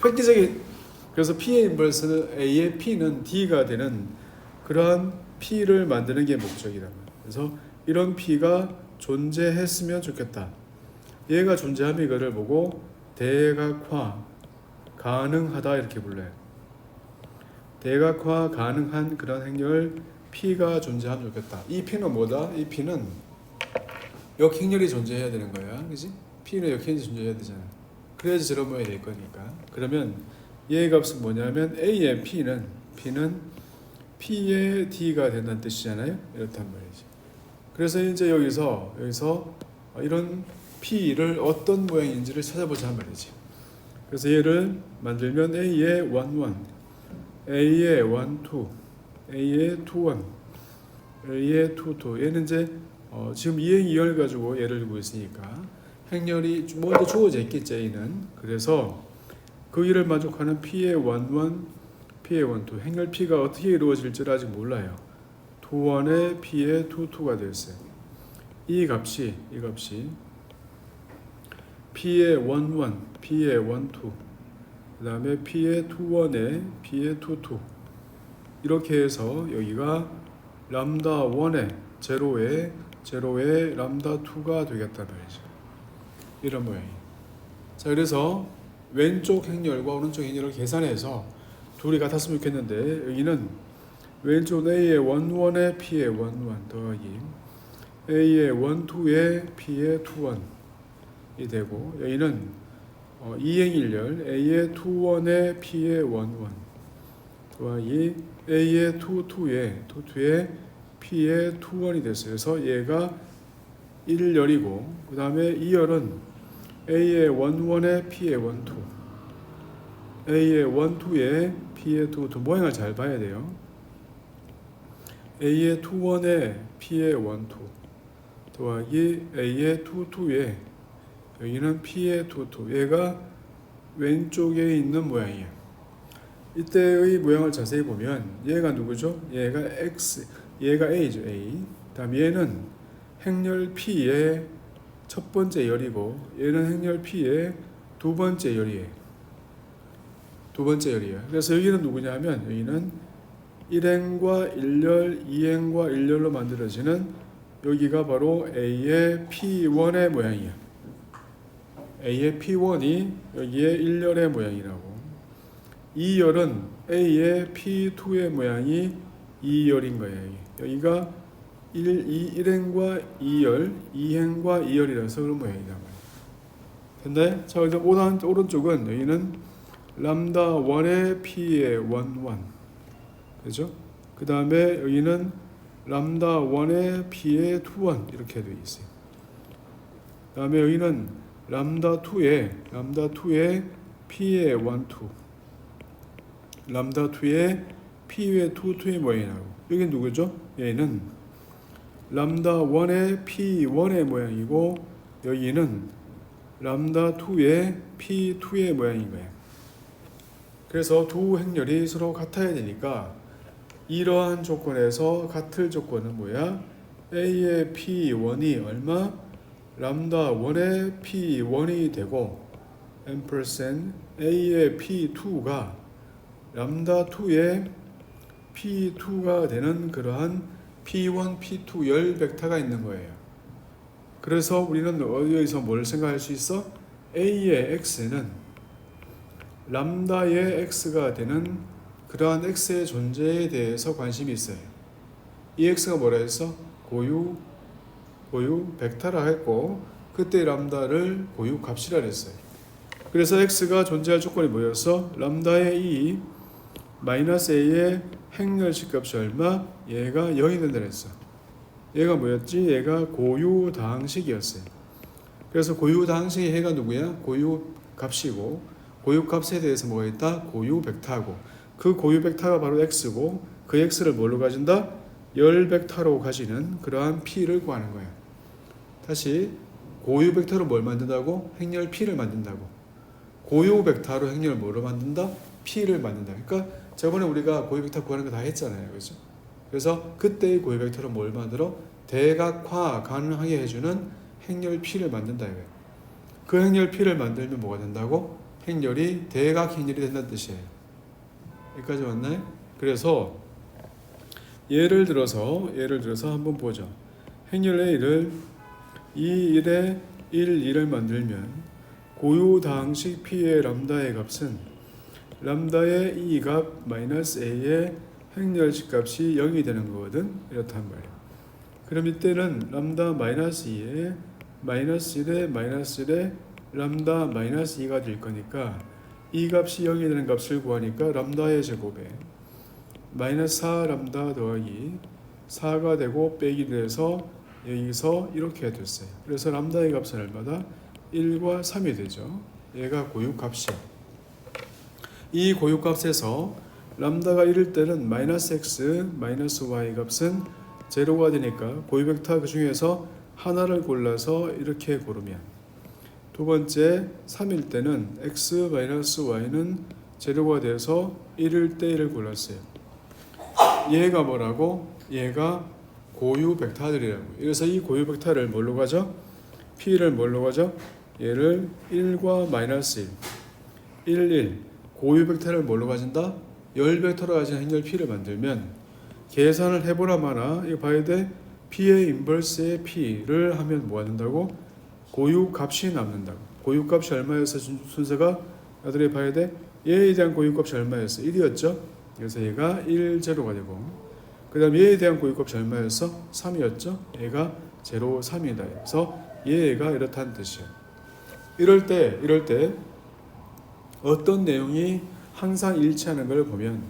획기적인. 그래서 P의 인버스는 A의 P는 D가 되는 그러한 P를 만드는 게 목적이라고. 그래서 이런 P가 존재했으면 좋겠다. 얘가 존재하면 이거를 보고 대각화 가능하다 이렇게 불러요. 대각화 가능한 그런 행렬 P가 존재하면 좋겠다. 이 P는 뭐다? 이 P는 역행렬이 존재해야 되는 거야. 그지? P는 역행렬이 존재해야 되잖아. 그래야지 저런 모양이 될 거니까. 그러면 얘의 값은 뭐냐면 A의 P는 P의 D가 된다는 뜻이잖아요. 이렇단 말이지. 그래서 이제 여기서 이런 P를 어떤 모양인지를 찾아보자 말이지. 그래서 얘를 만들면 A의 1, 1, A의 1, 2, A의 2, 1, A의 2, 2. 얘는 이제 지금 2행 2열 가지고 얘를 두고 있으니까 행렬이 먼저 주어져 있겠지 A는. 그래서 그 일을 만족하는 P의 1, 1, P의 1, 2. 행렬 P가 어떻게 이루어질지를 아직 몰라요. 2, 1의 P의 2, 2가 되었어요. 이 값이 P의 1, 1, P의 1, 2, 그 다음에 P의 2, 1에 P의 2, 2 이렇게 해서 여기가 람다 1에 제로에 람다 2가 되겠단 말이죠. 이런 모양이에요. 자, 그래서 왼쪽 행렬과 오른쪽 행렬을 계산해서 둘이 같았으면 좋겠는데 여기는 왼쪽 A의 1, 1에 P의 1, 1 더하기 A의 1, 2에 P의 2, 1이 되고 여기는 2행 1열 A의 2, 1에 P의 1, 1 더하기 A의 2, 2에 P의 2, 1이 됐어요. 그래서 얘가 1열이고 그 다음에 2열은 A의 1, 1에 P의 1, 2 A의 1, 2에 P의 2, 2 모양을 잘 봐야 돼요. A의 2, 1에 P의 1, 2 더하기 A의 2, 2에 여기는 P의 2, 2 얘가 왼쪽에 있는 모양이에요. 이때의 모양을 자세히 보면 얘가 누구죠? 얘가 X, 얘가 A죠. A. 다음 얘는 행렬 P의 첫 번째 열이고 얘는 행렬 P의 두 번째 열이에요. 두 번째 열이에요. 그래서 여기는 누구냐면 여기는 1행과 1열, 2행과 1열로 만들어지는 여기가 바로 A의 P1의 모양이에요. A의 P1이 여기에 1열의 모양이라고. 2열은 A의 P2의 모양이 2열인 거예요. 여기가 1행과 2열, 2행과 2열이라서 그런 모양이다. 근데 자, 이제 오른쪽은 여기는 람다 1의 P의 1, 1 그죠? 그 다음에 여기는 람다 1의 P의 2, 1 이렇게 되어 있어요. 그 다음에 여기는 람다 2의 P의 1, 2 람다 2의 P의 2, 2의 모양이라고. 여기 누구죠? 얘는 람다 1의 P1의 모양이고 여기는 람다 2의 P2의 모양인 거예요. 그래서 두 행렬이 서로 같아야 되니까 이러한 조건에서 같을 조건은 뭐야? A의 P1이 얼마? 람다 1의 P1이 되고 ampersand A의 P2가 람다 2의 P2가 되는 그러한 P1, P2 열 벡터가 있는 거예요. 그래서 우리는 여기서 뭘 생각할 수 있어? A의 X는 람다의 X가 되는 그러한 X의 존재에 대해서 관심이 있어요. 이 X가 뭐라 했어? 고유 벡터라 했고 그때 람다를 고유 값이라 했어요. 그래서 X가 존재할 조건이 뭐였어? 람다의 E 마이너스 A의 행렬식 값이 얼마? 얘가 0이 된다 했어. 얘가 뭐였지? 얘가 고유 다항식이었어요. 그래서 고유 다항식의 해가 누구야? 고유 값이고 고유 값에 대해서 뭐가 있다? 고유 벡터고 그 고유 벡터가 바로 X고 그 X를 뭘로 가진다? 열 벡터로 가지는 그러한 P를 구하는 거예요. 다시 고유 벡터로 뭘 만든다고? 행렬 P를 만든다고. 고유 벡터로 행렬 뭐로 만든다? P를 만든다. 그러니까 저번에 우리가 고유 벡터 구하는 거 다 했잖아요. 그렇죠? 그래서 그때의 고유 벡터로 뭘 만들어? 대각화 가능하게 해주는 행렬 P를 만든다 이거예요. 그 행렬 P를 만들면 뭐가 된다고? 행렬이 대각 행렬이 된다는 뜻이에요. 여기까지 왔나요? 그래서 예를 들어서 한번 보죠. 행렬 A를 2, 1에 1, 2를 만들면 고유다항식 P의 람다의 값은 람다의 E 값 마이너스 A의 행렬식 값이 0이 되는 거거든. 이렇단 말이야. 그럼 이때는 람다 마이너스 2에 마이너스 1에 마이너스 1에 람다 마이너스 2가 될 거니까 이 값이 0이 되는 값을 구하니까 람다의 제곱에 마이너스 4 람다 더하기 4가 되고 빼기 돼서 여기서 이렇게 됐어요. 그래서 람다의 값은 얼마다? 1과 3이 되죠. 얘가 고유값이야. 이 고유값에서 람다가 1일 때는 마이너스 x 마이너스 y 값은 제로가 되니까 고유벡터 그 중에서 하나를 골라서 이렇게 고르면, 두 번째 3일 때는 x 마이너스 y는 제로가 돼서 1일 때 1을 골랐어요. 얘가 뭐라고? 얘가 고유 벡터들이라고. 그래서 이 고유 벡터를 뭘로 가죠? P를 뭘로 가죠? 얘를 1과 마이너스 1, 1 고유 벡터를 뭘로 가진다? 열 벡터로 가진 행렬 P를 만들면 계산을 해보라 마나 이거 봐야 돼. P의 인버스의 P를 하면 뭐가 된다고? 고유 값이 남는다고. 고유 값이 얼마였어? 순서가 나들이 봐야 돼. 얘에 대한 고유 값이 얼마였어? 1이었죠. 그래서 얘가 1, 제로가 되고, 그 다음 얘에 대한 고유값이 얼마였어? 3이었죠. 얘가 0, 3이다. 그래서 얘가 이렇다는 뜻이에요. 이럴 때 어떤 내용이 항상 일치하는 걸 보면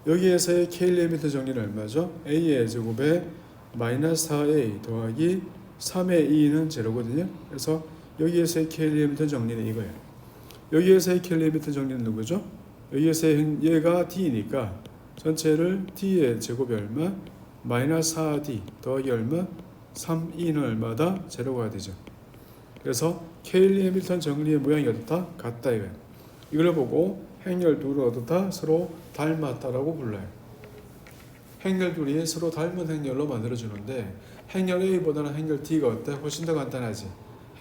여기에서의 K 리미트 정리는 얼마죠? A의 제곱에 마이너스 4A 더하기 3의 2는 제로거든요. 그래서 여기에서의 K 리미트 정리는 이거예요. 여기에서의 K 리미트 정리는 누구죠? 여기에서의 얘가 D니까 전체를 D의 제곱이 얼마? 마이너스 4D 더하기 얼마? 3E는 얼마다? 제로가 되죠. 그래서 케일리 해밀턴 정리의 모양이 어떻다? 같다 이거예요. 이걸 보고 행렬 둘은 어떻다? 서로 닮았다라고 불러요. 행렬 둘이 서로 닮은 행렬로 만들어주는데 행렬 A보다는 행렬 D가 어때? 훨씬 더 간단하지.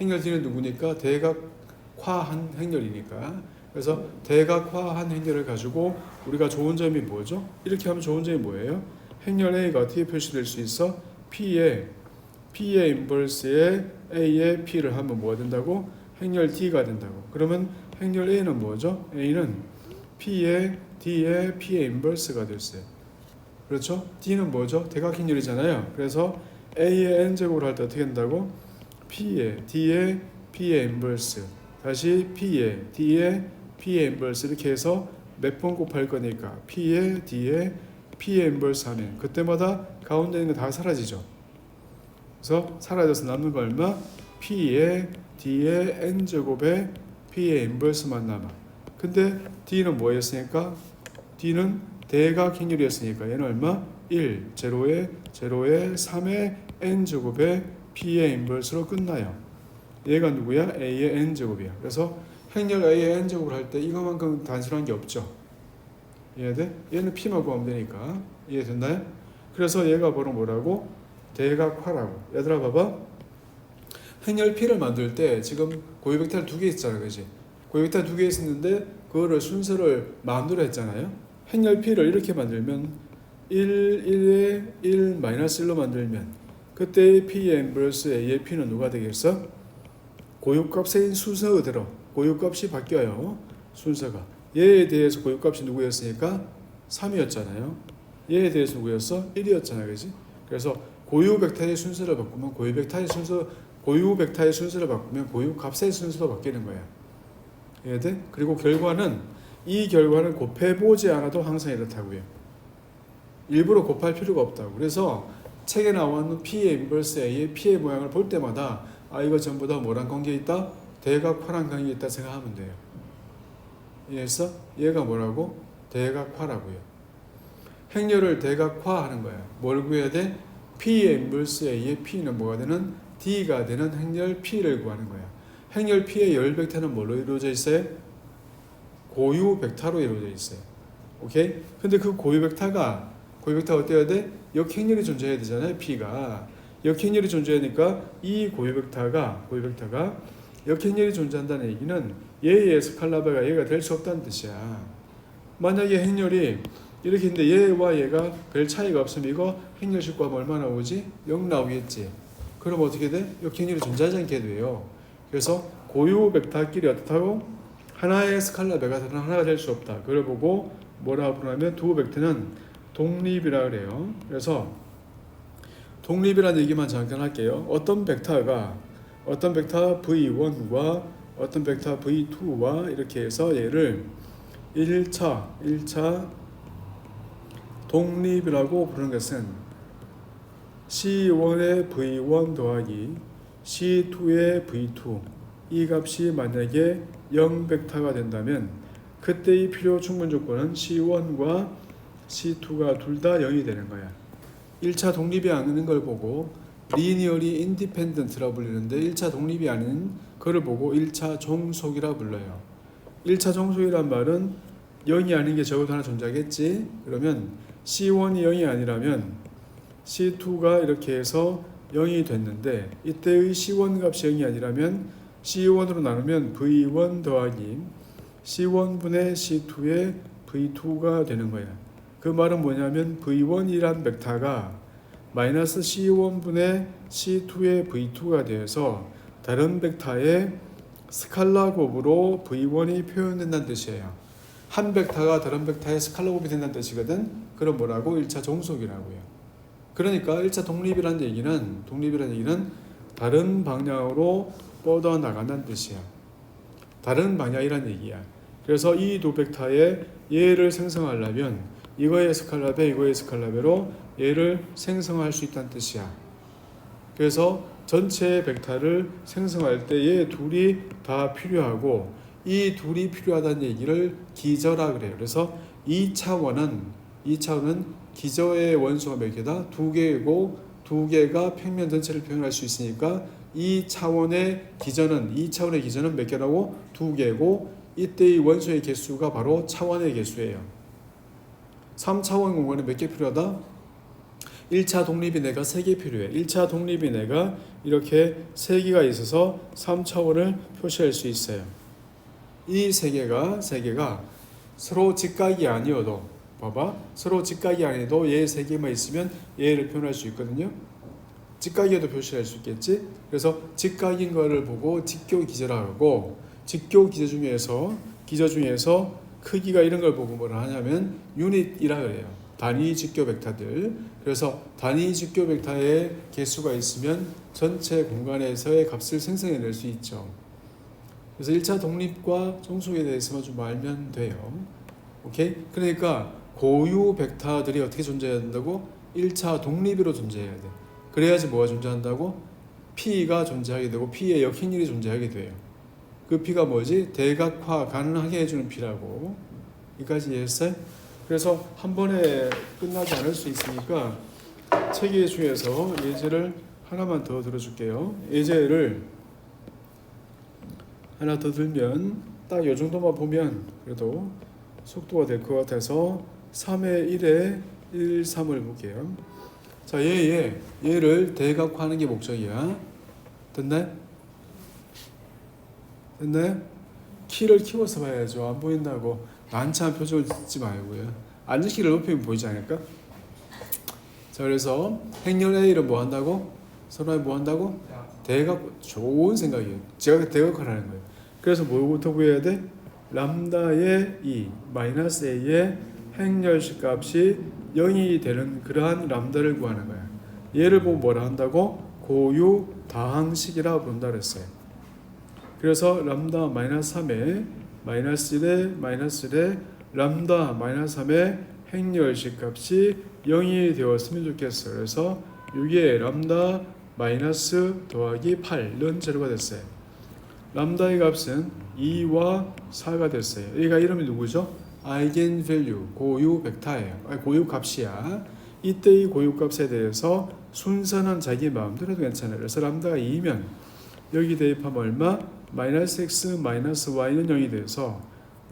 행렬 D는 누구니까? 대각화한 행렬이니까. 그래서 대각화한 행렬을 가지고 우리가 좋은 점이 뭐죠? 이렇게 하면 좋은 점이 뭐예요? 행렬 A가 어떻게 표시될 수 있어? P의 인버스에 A의 P를 하면 뭐가 된다고? 행렬 D가 된다고. 그러면 행렬 A는 뭐죠? A는 P의 D의 P의 인버스가 됐어요. 그렇죠? D는 뭐죠? 대각행렬이잖아요. 그래서 A의 N제곱을 할 때 어떻게 된다고? P의 D의 P의 인버스 다시 P의 D의 P의 인버스 이렇게 해서 몇 번 곱할 거니까 P의 D의 P의 인버스 하면 그때마다 가운데 있는 거 다 사라지죠. 그래서 사라져서 남는 거 얼마? P의 D의 N제곱에 P의 인버스만 남아. 근데 D는 뭐였으니까? D는 대각행렬이었으니까 얘는 얼마? 1, 제로에 3의 N제곱에 P의 인버스로 끝나요. 얘가 누구야? A의 N제곱이야. 그래서 행렬 A의 N제곱을 할 때 이거만큼 단순한 게 없죠. 이해돼? 얘는 P만 구하면 되니까. 이해됐나요? 그래서 얘가 바로 뭐라고? 대각화라고. 얘들아 봐봐. 행렬 P를 만들 때 지금 고유벡터를 2개 있잖아. 그지? 고유벡터 2개 있었는데 그거를 순서를 마음대로 했잖아요. 행렬 P를 이렇게 만들면 1, 1에 1, 마이너스 1로 만들면 그때 P의 인버스 A의 P는 누가 되겠어? 고유값의 순서 그대로 고유값이 바뀌어요. 순서가. 얘에 대해서 고유값이 누구였으니까? 3이었잖아요. 얘에 대해서 누구였어? 1이었잖아. 그지? 그래서 고유 벡터의 순서를 바꾸면 고유 벡터의 순서를 바꾸면 고유값의 순서도 바뀌는 거야. 이해돼? 그리고 이 결과는 곱해보지 않아도 항상 이렇다고요. 일부러 곱할 필요가 없다고. 그래서 책에 나와 있는 P의 인버스 A의 P의 모양을 볼 때마다 이거 전부 다 뭐랑 관계 있다? 대각화랑 관계 있다 생각하면 돼요. 이해했어? 얘가 뭐라고? 대각화라고요. 행렬을 대각화하는 거야. 뭘 구해야 돼? P의 인버스 A의 P는 뭐가 되는? D가 되는 행렬 P를 구하는 거야. 행렬 P의 열 벡터는 뭘로 이루어져 있어요? 고유 벡터로 이루어져 있어요. 오케이? 근데 그 고유 벡터가 어때야 돼? 역행렬이 존재해야 되잖아요. P가 역행렬이 존재하니까 이 고유 벡터가 역행렬이 존재한다는 얘기는 얘의 스칼라베가 얘가 될 수 없다는 뜻이야. 만약에 행렬이 이렇게 있는데 얘와 얘가 별 차이가 없으면 이거 행렬식 구하면 얼마나 오지? 0 나오겠지. 그럼 어떻게 돼? 이렇게 행렬이 존재하지 않게 돼요. 그래서 고유 벡터끼리 어떻다고? 하나의 스칼라베가 다른 하나가 될 수 없다. 그걸 보고 뭐라 부르냐면 두 벡터는 독립이라 그래요. 그래서 독립이라는 얘기만 잠깐 할게요. 어떤 벡터 V1과 어떤 벡터 V2와 이렇게 해서 얘를 1차 독립이라고 부르는 것은 C1의 V1 더하기 C2의 V2 이 값이 만약에 0 벡터가 된다면 그때의 필요 충분 조건은 C1과 C2가 둘 다 0이 되는 거야. 1차 독립이 아닌 걸 보고 리니어리 인디펜던트라 불리는데 1차 독립이 아닌 그걸 보고 1차 종속이라 불러요. 1차 종속이란 말은 0이 아닌 게 적어도 하나 존재하겠지. 그러면 C1이 0이 아니라면 C2가 이렇게 해서 0이 됐는데 이때의 C1 값이 0이 아니라면 C1으로 나누면 V1 더하기 C1분의 C2의 V2가 되는 거야. 그 말은 뭐냐면 V1이란 벡터가 마이너스 C1분의 C2의 V2가 되어서 다른 벡터의 스칼라 곱으로 V1이 표현된다는 뜻이에요. 한 벡터가 다른 벡터의 스칼라 곱이 된다는 뜻이거든. 그럼 뭐라고? 1차 종속이라고요. 그러니까 1차 독립이라는 얘기는 다른 방향으로 뻗어나간다는 뜻이야. 다른 방향이란 얘기야. 그래서 이 두 벡터의 얘를 생성하려면 이거의 스칼라베, 이거의 스칼라베로 얘를 생성할 수 있다는 뜻이야. 그래서 전체 벡터를 생성할 때 얘 둘이 다 필요하고 이 둘이 필요하다는 얘기를 기저라 그래요. 그래서 2차원은 기저의 원소가 몇 개다? 2개이고 2개가 평면 전체를 표현할 수 있으니까 2차원의 기저는 몇 개라고? 2개고 이때의 원소의 개수가 바로 차원의 개수예요. 3차원 공간에 몇 개 필요하다? 1차 독립이 내가 3개 필요해. 1차 독립이 내가 이렇게 3개가 있어서 3차원을 표시할 수 있어요. 이 3개가 서로 직각이 아니어도 봐봐. 서로 직각이 아니어도 얘 3개만 있으면 얘를 표현할 수 있거든요. 직각이어도 표시할 수 있겠지. 그래서 직각인 거를 보고 직교 기저라고 하고 직교 기저 중에서 크기가 이런 걸 보고 뭐라 하냐면 유닛이라 그래요. 단위 직교 벡터들. 그래서 단위 직교 벡터의 개수가 있으면 전체 공간에서의 값을 생성해낼 수 있죠. 그래서 1차 독립과 종속에 대해서만 좀 알면 돼요. 오케이? 그러니까 고유 벡터들이 어떻게 존재해야 된다고? 1차 독립으로 존재해야 돼. 그래야지 뭐가 존재한다고? P가 존재하게 되고 P의 역행렬이 존재하게 돼요. 그 P가 뭐지? 대각화 가능하게 해주는 P라고. 여기까지 이해했어요? 그래서 한 번에 끝나지 않을 수 있으니까 책 중에서 예제를 하나만 더 들어줄게요. 예제를 하나 더 들면 딱 이 정도만 보면 그래도 속도가 될 것 같아서 3의 1에 1, 3을 볼게요. 자, 얘를 대각화하는 게 목적이야. 됐나요? 키를 키워서 봐야죠. 안 보인다고 난처한 표정을 짓지 말고요. 앉은 키를 높이면 보이지 않을까? 자, 그래서 행렬 A를 뭐 한다고? 서로에 뭐 한다고? 좋은 생각이에요. 제가 대각화를 하는 거예요. 그래서 뭐부터 구해야 돼? 람다의 2 마이너스 A의 행렬식 값이 0이 되는 그러한 람다를 구하는 거야. 얘를 보고 뭐라 한다고? 고유 다항식이라고 부른다 그랬어요. 그래서 람다 마이너스 3에 마이너스 1에 마이너스 1에 람다 마이너스 3의 행렬식 값이 0이 되었으면 좋겠어요. 그래서 이게 람다 마이너스 더하기 8는 제로가 됐어요. 람다의 값은 2와 4가 됐어요. 얘가 이름이 누구죠? 아이겐 밸류, 고유 벡터예요. 고유 값이야. 이때의 고유 값에 대해서 순서는 자기 마음대로 해도 괜찮아요. 그래서 람다가 2면 여기 대입하면 얼마? 마이너스 x 마이너스 y는 0이 돼서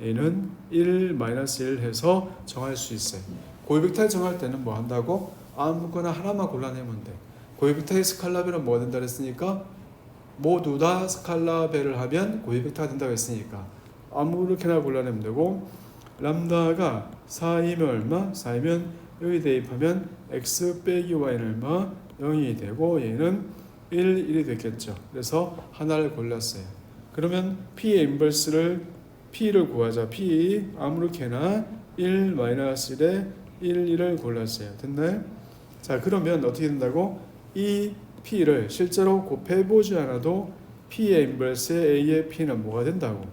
얘는 1 마이너스 1 해서 정할 수 있어요. 고유 벡터를 정할 때는 뭐 한다고? 아무거나 하나만 골라내면 돼. 고유 벡터의 스칼라벨은 뭐가 된다 그랬으니까 모두 다 스칼라벨을 하면 고유 벡터가 된다고 했으니까 아무렇게나 골라내면 되고, 람다가 4이면 얼마? 4이면 여기 대입하면 x 빼기 y는 얼마? 0이 되고 얘는 1, 1이 됐겠죠. 그래서 하나를 골랐어요. 그러면 P의 인버스를 P를 구하자. P 아무렇게나 1, 마이너스 1에 1, 1을 골랐어요. 됐나요? 자, 그러면 어떻게 된다고? 이 P를 실제로 곱해보지 않아도 P의 인버스의 A의 P는 뭐가 된다고?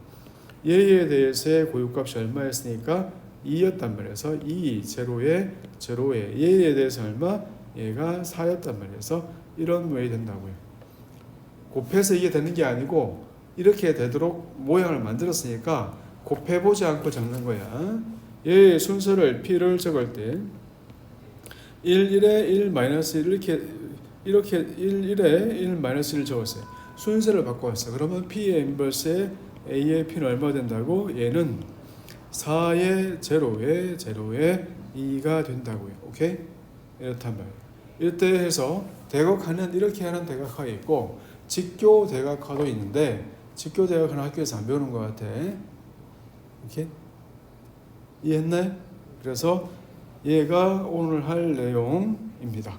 얘에 대해서의 고유값이 얼마였으니까 2였단 말이어서 2, 제로에 제로에 얘에 대해서 얼마? 얘가 4였단 말이어서 이런 모양이 된다고요. 곱해서 이게 되는 게 아니고 이렇게 되도록 모양을 만들었으니까 곱해보지 않고 적는 거야. 얘의 순서를 P를 적을 때 1, 1에 1, 마이너스 1 이렇게 1, 1에 1, 마이너스 1을 적었어요. 순서를 바꿔왔어. 그러면 P의 인버스에 A의 P는 얼마 된다고? 얘는 4의 제로에 제로에 2가 된다고요. 오케이? 이렇단 말이에요. 이때 해서 대각화는 이렇게 하는 대각화가 있고 직교 대각화도 있는데 직교 대각화는 학교에서 안 배우는 것 같아. 오케이? 이해했나요? 그래서 얘가 오늘 할 내용입니다.